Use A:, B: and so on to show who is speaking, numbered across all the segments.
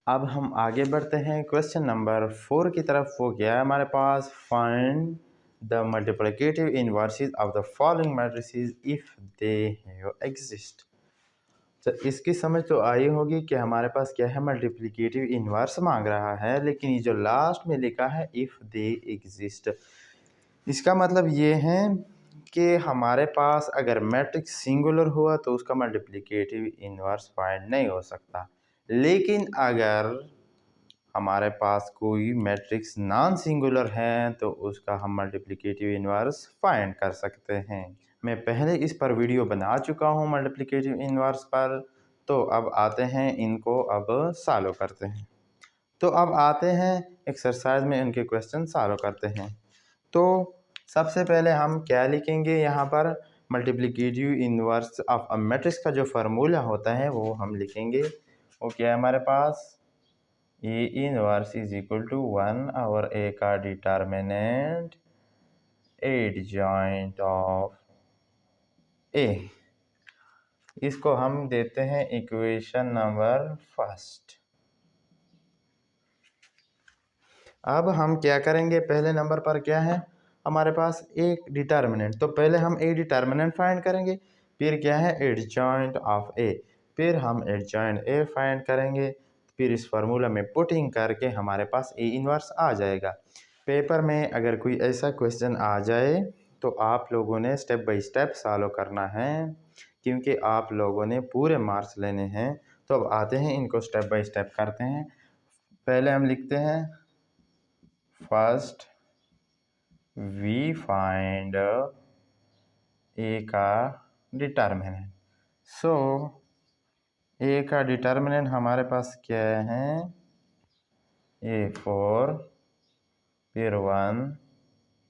A: अब हम आगे बढ़ते हैं क्वेश्चन नंबर 4 की तरफ। वो क्या है हमारे पास, find the multiplicative inverses of the following matrices if they exist. तो इसकी समझ तो आई होगी कि हमारे पास क्या है, मल्टीप्लिकेटिव इनवर्स मांग रहा है, लेकिन ये जो लास्ट में लिखा है इफ दे एग्जिस्ट, इसका मतलब ये है कि हमारे पास अगर मैट्रिक्स सिंगुलर हुआ तो उसका मल्टीप्लिकेटिव इनवर्स फाइंड नहीं हो सकता, लेकिन अगर हमारे पास कोई मैट्रिक्स नॉन सिंगुलर है तो उसका हम मल्टीप्लिकेटिव इनवर्स फाइंड कर सकते हैं। मैं पहले इस पर वीडियो बना चुका हूँ मल्टीप्लिकेटिव इनवर्स पर, तो अब आते हैं इनको अब सॉल्व करते हैं। तो अब आते हैं एक्सरसाइज में इनके क्वेश्चन सॉल्व करते हैं। तो सबसे पहले हम क्या लिखेंगे यहाँ पर, multiplicative inverse of a matrix का जो फार्मूला होता है वो हम लिखेंगे। वो क्या है हमारे पास, A inverse is equal to 1 और ए का डिटर्मिनेंट एडजॉइंट ऑफ ए। इसको हम देते हैं इक्वेशन नंबर फर्स्ट। अब हम क्या करेंगे, पहले नंबर पर क्या है हमारे पास एक डिटर्मिनेंट, तो पहले हम ए डिटर्मिनेंट फाइंड करेंगे, फिर क्या है एडजॉइंट ऑफ ए, फिर हम एडजॉइंट ए फाइंड करेंगे, फिर इस फार्मूला में पुटिंग करके हमारे पास ए इनवर्स आ जाएगा। पेपर में अगर कोई ऐसा क्वेश्चन आ जाए तो आप लोगों ने स्टेप बाय स्टेप सॉल्व करना है, क्योंकि आप लोगों ने पूरे मार्क्स लेने हैं। तो अब आते हैं इनको स्टेप बाय स्टेप करते हैं। पहले हम लिखते हैं फर्स्ट वी फाइंड ए का डिटर्मिनेंट। सो ए का डिटर्मिनेंट हमारे पास क्या है, ए 4, फिर 1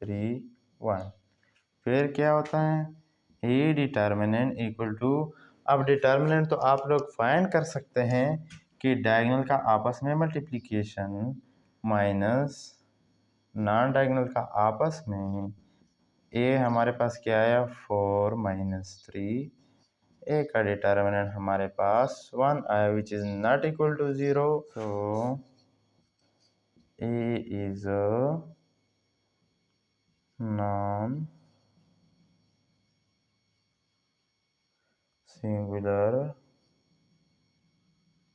A: 3 1, फिर क्या होता है ए डिटर्मिनेंट इक्वल टू, अब डिटर्मिनेंट तो आप लोग फाइंड कर सकते हैं कि डायगोनल का आपस में मल्टीप्लिकेशन माइनस नॉन डायगोनल का आपस में। ए हमारे पास क्या आया 4 माइनस 3, ए का डिटर्मिनेंट हमारे पास 1 आया which is not equal to 0। So A is non singular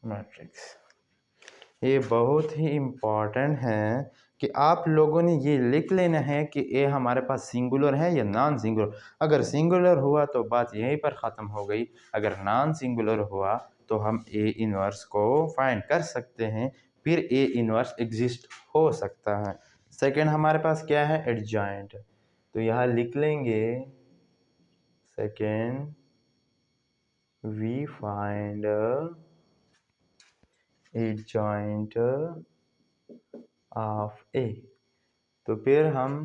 A: matrix. ये बहुत ही इम्पॉर्टेंट है कि आप लोगों ने ये लिख लेना है कि ए हमारे पास सिंगुलर है या नॉन सिंगुलर। अगर सिंगुलर हुआ तो बात यहीं पर ख़त्म हो गई, अगर नॉन सिंगुलर हुआ तो हम ए इनवर्स को फाइंड कर सकते हैं, फिर ए इनवर्स एग्जिस्ट हो सकता है। सेकंड हमारे पास क्या है एडजॉइंट, तो यहाँ लिख लेंगे second we find adjoint of A. तो फिर हम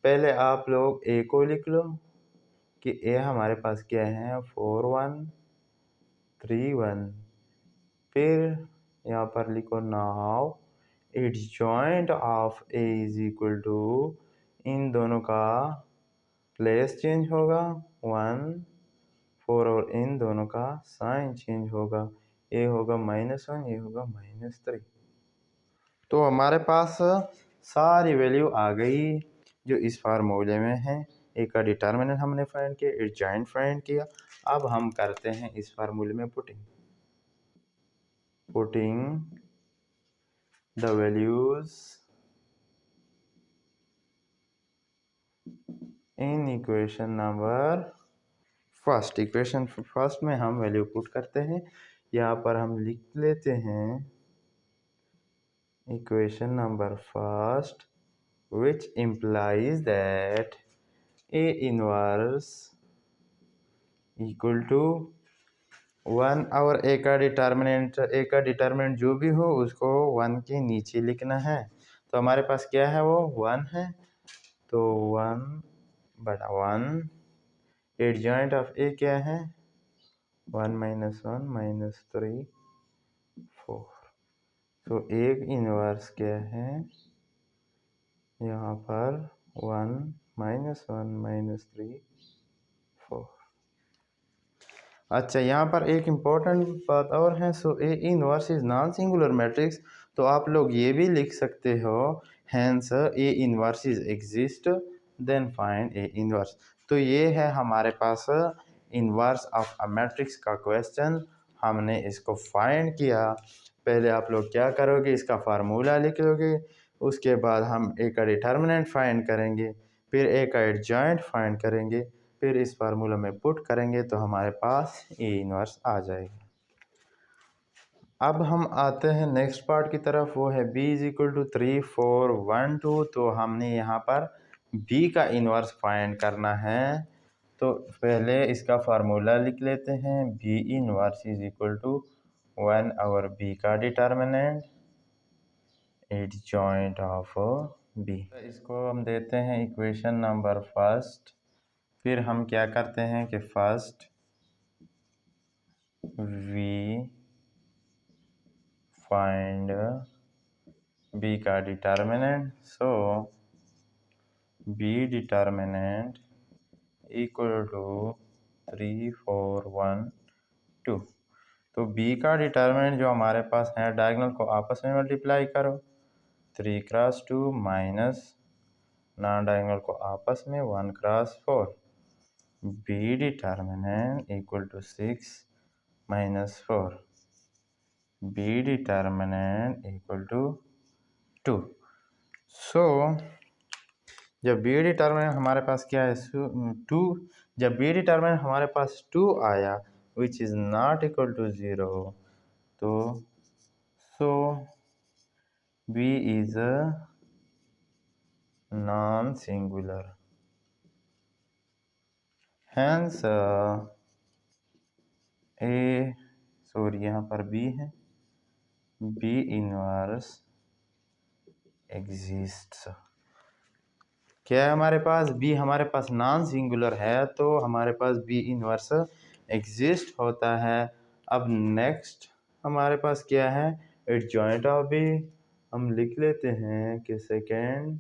A: पहले आप लोग ए को लिख लो कि ए हमारे पास क्या है 4 1 3 1, फिर यहाँ पर लिखो now adjoint of A is equal to, इन दोनों का प्लेस चेंज होगा 1 4 और इन दोनों का साइन चेंज होगा, ए होगा -1 ये होगा -3। तो हमारे पास सारी वैल्यू आ गई जो इस फार्मूले में है। ए का डिटर्मिनेंट हमने फाइंड किया, एडजॉइंट फाइंड किया। अब हम करते हैं इस फार्मूले में putting the values in equation number first. Equation first में हम वैल्यू पुट करते हैं, यहाँ पर हम लिख लेते हैं equation number first which implies that A inverse equal to 1 और ए का डिटर्मिनेंट जो भी हो उसको 1 के नीचे लिखना है। तो हमारे पास क्या है वो 1 है, तो 1 बटा 1, एडजॉइंट ऑफ ए क्या है 1 -1 -3 4। तो एक इनवर्स क्या है यहाँ पर 1 -1 -3 4। अच्छा, यहाँ पर एक इम्पोर्टेंट बात और है। So A inverse is non singular matrix, तो आप लोग ये भी लिख सकते हो, hence A inverse is exist then find A inverse. तो ये है हमारे पास इनवर्स ऑफ अ मैट्रिक्स का क्वेश्चन, हमने इसको फाइंड किया। पहले आप लोग क्या करोगे, इसका फार्मूला लिख लोगे, उसके बाद हम ए का डिटर्मिनेंट फाइंड करेंगे, फिर ए का एडजॉइंट फाइंड करेंगे, फिर इस फार्मूला में पुट करेंगे तो हमारे पास ए इनवर्स आ जाएगा। अब हम आते हैं नेक्स्ट पार्ट की तरफ, वो है b इज इक्वल टू 3 4 1 2। तो हमने यहाँ पर b का इनवर्स फाइंड करना है, तो पहले इसका फार्मूला लिख लेते हैं। b inverse is equal to 1 और b का डिटर्मिनेंट एडजॉइंट ऑफ b। इसको हम देते हैं इक्वेशन नंबर फर्स्ट। फिर हम क्या करते हैं कि फर्स्ट वी फाइंड b का determinant, so b determinant equal to 3 4 1 2। तो b का डिटर्मिनेंट जो हमारे पास है, डायगोनल को आपस में मल्टीप्लाई करो, 3 क्रॉस 2 माइनस नॉन डायगोनल को आपस में 1 cross 4। b determinant equal to 6 minus 4, b determinant equal to 2। So जब बी डिटर्मिनेंट हमारे पास क्या है, 2, जब बी डिटर्मिनेंट हमारे पास 2 आया which is not equal to 0, तो so B is non singular, hence A sorry यहाँ पर बी है, बी इनवर्स एग्जिस्ट्स। क्या है हमारे पास, बी हमारे पास नॉन सिंगुलर है, तो हमारे पास बी इनवर्स एग्जिस्ट होता है। अब नेक्स्ट हमारे पास क्या है, एडजॉइंट ऑफ बी। हम लिख लेते हैं कि second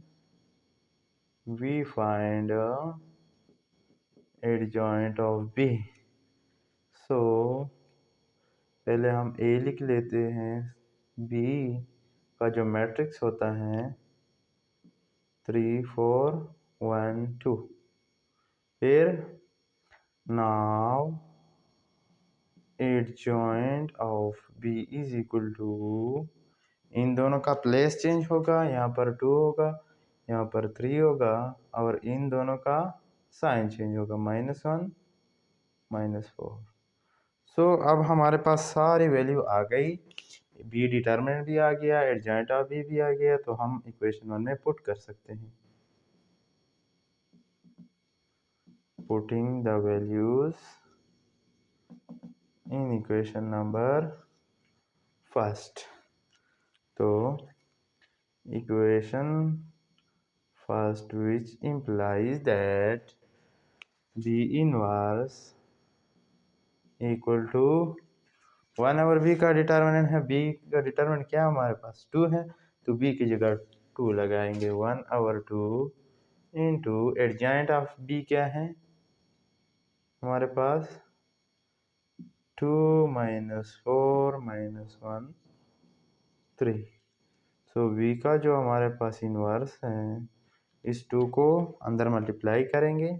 A: we find adjoint of B. So पहले हम ए लिख लेते हैं, बी का जो मैट्रिक्स होता है 3 4 1 2। फिर now adjoint of B is equal to, इन दोनों का प्लेस चेंज होगा, यहाँ पर 2 होगा, यहाँ पर 3 होगा, और इन दोनों का साइन चेंज होगा, -1 -4। सो अब हमारे पास सारी वैल्यू आ गई, बी डिटर्मिनेंट भी आ गया, एडजॉइंट ऑफ बी भी आ गया, तो हम इक्वेशन 1 में पुट कर सकते हैं। Putting the values in equation number first. तो equation first which implies that b inverse equal to 1 और b का डिटर्मिनेंट है, b का डिटर्मिनेंट क्या हमारे पास 2 है, तो b की जगह 2 लगाएंगे, 1 और 2 इंटू एडजॉइंट ऑफ b क्या है हमारे पास 2 -4 -1 3। सो v का जो हमारे पास इनवर्स है, इस 2 को अंदर मल्टीप्लाई करेंगे,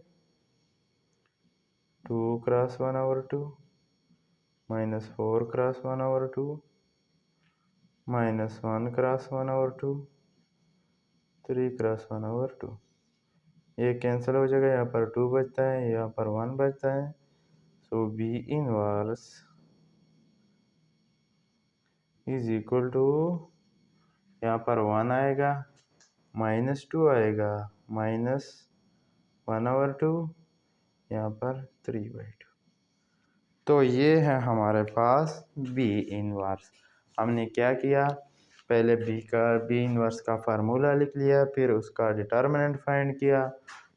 A: 2 क्रॉस 1 और 2 -4 क्रॉस 1 और 2 -1 क्रॉस 1 और 2 3 क्रॉस 1 और 2। ये कैंसिल हो जाएगा, यहाँ पर 2 बचता है, यहाँ पर 1 बचता है। So B inverse is equal to, यहाँ पर 1 आएगा, -2 आएगा, -1 और 2, यहाँ पर 3/2। तो ये है हमारे पास बी इनवर्स। हमने क्या किया, पहले बी इनवर्स का फार्मूला लिख लिया, फिर उसका डिटर्मिनेंट फाइंड किया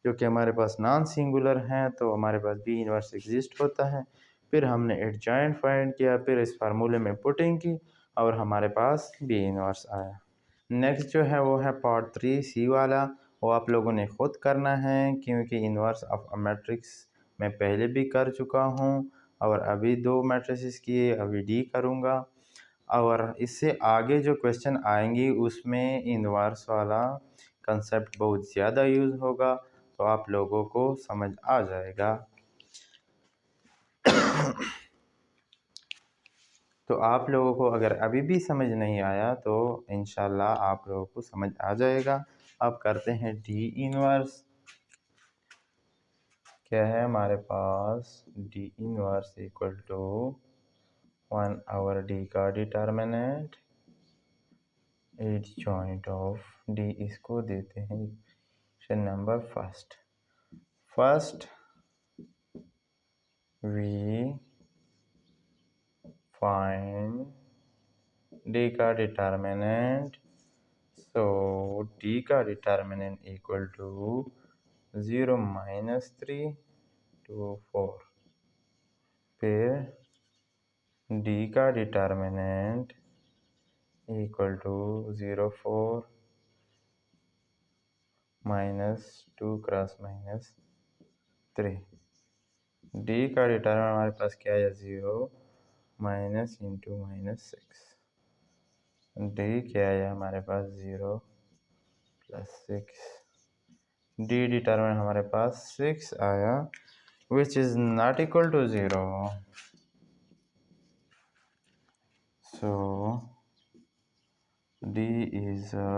A: जो कि हमारे पास नॉन सिंगुलर हैं, तो हमारे पास बी इनवर्स एग्जिस्ट होता है। फिर हमने एडजॉइंट फाइंड किया, फिर इस फार्मूले में पुटिंग की और हमारे पास बी इनवर्स आया। नेक्स्ट जो है वो है पार्ट 3 सी वाला, वो आप लोगों ने खुद करना है, क्योंकि इनवर्स ऑफ अ मैट्रिक्स मैं पहले भी कर चुका हूँ और अभी 2 मैट्रिसेस किए, अभी डी करूँगा। और इससे आगे जो क्वेश्चन आएंगी उसमें इनवर्स वाला कंसेप्ट बहुत ज़्यादा यूज़ होगा, तो आप लोगों को समझ आ जाएगा। तो आप लोगों को अगर अभी भी समझ नहीं आया तो इंशाल्लाह आप लोगों को समझ आ जाएगा। अब करते हैं डी इनवर्स। क्या है हमारे पास, D inverse equal to 1 over D का determinant adjoint of D, इसको देते हैं question number first we find D का डिटर्मिनेंट, सो डी का डिटर्मिनेंट इक्वल टू 0 -3 to 4। फिर डी का determinant equal to 0 4 -2 cross -3। D का डिटर्मिनेंट हमारे पास क्या है, 0 माइनस इंटू -6। डी क्या है हमारे पास, 0 + 6। डी डिटर्मिनेंट हमारे पास 6 आया, which is not equal to 0. So D is a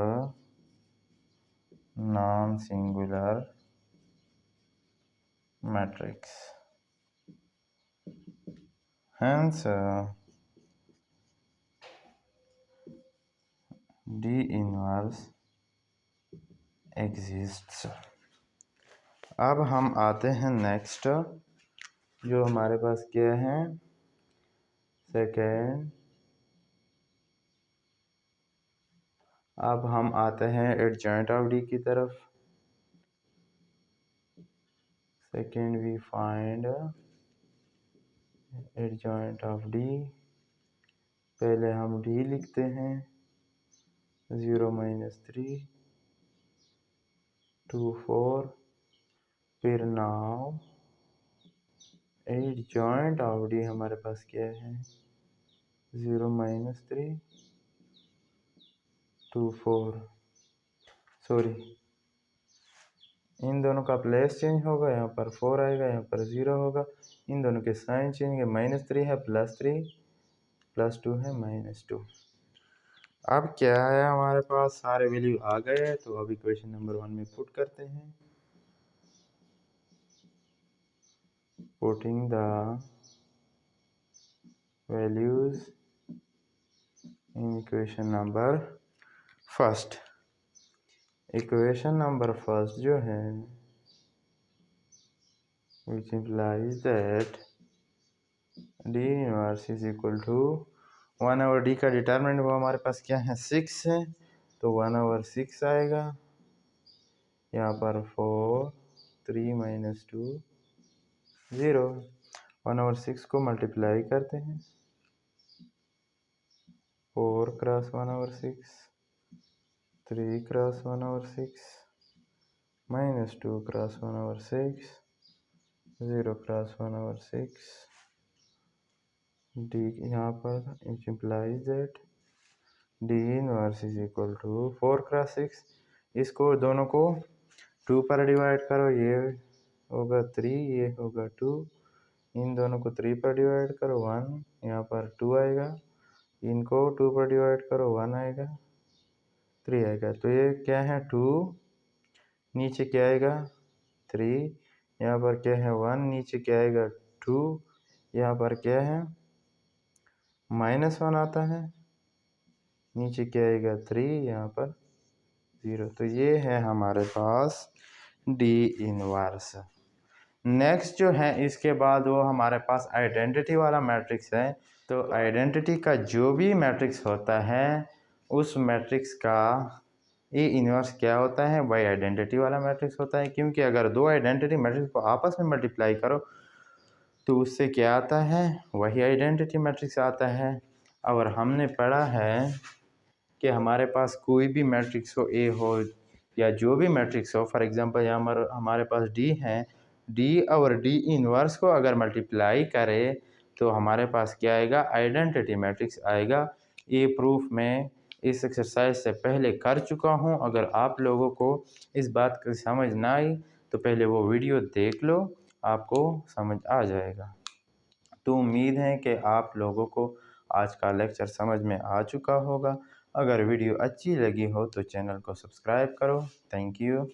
A: non-singular matrix. Hence D inverse exists. अब हम आते हैं नेक्स्ट, जो हमारे पास क्या है, सेकेंड। अब हम आते हैं एडजॉइंट ऑफ डी की तरफ। Second we find adjoint of D. पहले हम डी लिखते हैं, 0 -3 2 4। फिर नाउ एडजॉइंट ऑफ डी हमारे पास क्या है, 0 -3 2 4। सॉरी, इन दोनों का प्लेस चेंज होगा, यहाँ पर 4 आएगा, यहाँ पर 0 होगा। इन दोनों के साइन चेंज है, -3 है +3 +2 है -2। अब क्या है हमारे पास, सारे वैल्यू आ गए, तो अभी क्वेश्चन नंबर 1 में पुट करते हैं। Putting the values in equation number first. Equation number first जो है, which implies that D inverse is equal to 1 over D का डिटर्मिनेंट वो हमारे पास क्या है, 6 है, तो 1 ओवर 6 आएगा। यहाँ पर 4 3 -2 0। 1 ओवर 6 को मल्टीप्लाई करते हैं, 4 cross 1 over 6 3 cross 1 over 6 -2 cross 1 over 6 0 cross 1 over 6। D यहाँ पर implies that D inverse is equal to 4 cross 6। इसको दोनों को 2 पर डिवाइड करो, ये होगा 3, ये होगा 2। इन दोनों को 3 पर डिवाइड करो, 1, यहाँ पर 2 आएगा। इनको 2 पर डिवाइड करो, 1 आएगा, 3 आएगा। तो ये क्या है, 2, नीचे क्या आएगा 3, यहाँ पर क्या है 1, नीचे क्या आएगा 2, यहाँ पर क्या है -1 आता है, नीचे क्या आएगा 3, यहाँ पर 0। तो ये है हमारे पास डी इनवर्स। नेक्स्ट जो है इसके बाद वो हमारे पास आइडेंटिटी वाला मैट्रिक्स है। तो आइडेंटिटी का जो भी मैट्रिक्स होता है उस मैट्रिक्स का ए इनवर्स क्या होता है, वही आइडेंटिटी वाला मैट्रिक्स होता है। क्योंकि अगर दो आइडेंटिटी मैट्रिक्स को आपस में मल्टीप्लाई करो तो उससे क्या आता है, वही आइडेंटिटी मैट्रिक्स आता है। और हमने पढ़ा है कि हमारे पास कोई भी मैट्रिक्स हो, ए हो या जो भी मैट्रिक्स हो, फॉर एग्जांपल यहाँ हमारे पास डी है, डी और डी इनवर्स को अगर मल्टीप्लाई करे तो हमारे पास क्या आएगा, आइडेंटिटी मैट्रिक्स आएगा। ये प्रूफ मैं इस एक्सरसाइज से पहले कर चुका हूँ। अगर आप लोगों को इस बात की समझ ना आई तो पहले वो वीडियो देख लो, आपको समझ आ जाएगा। तो उम्मीद है कि आप लोगों को आज का लेक्चर समझ में आ चुका होगा। अगर वीडियो अच्छी लगी हो तो चैनल को सब्सक्राइब करो। Thank you.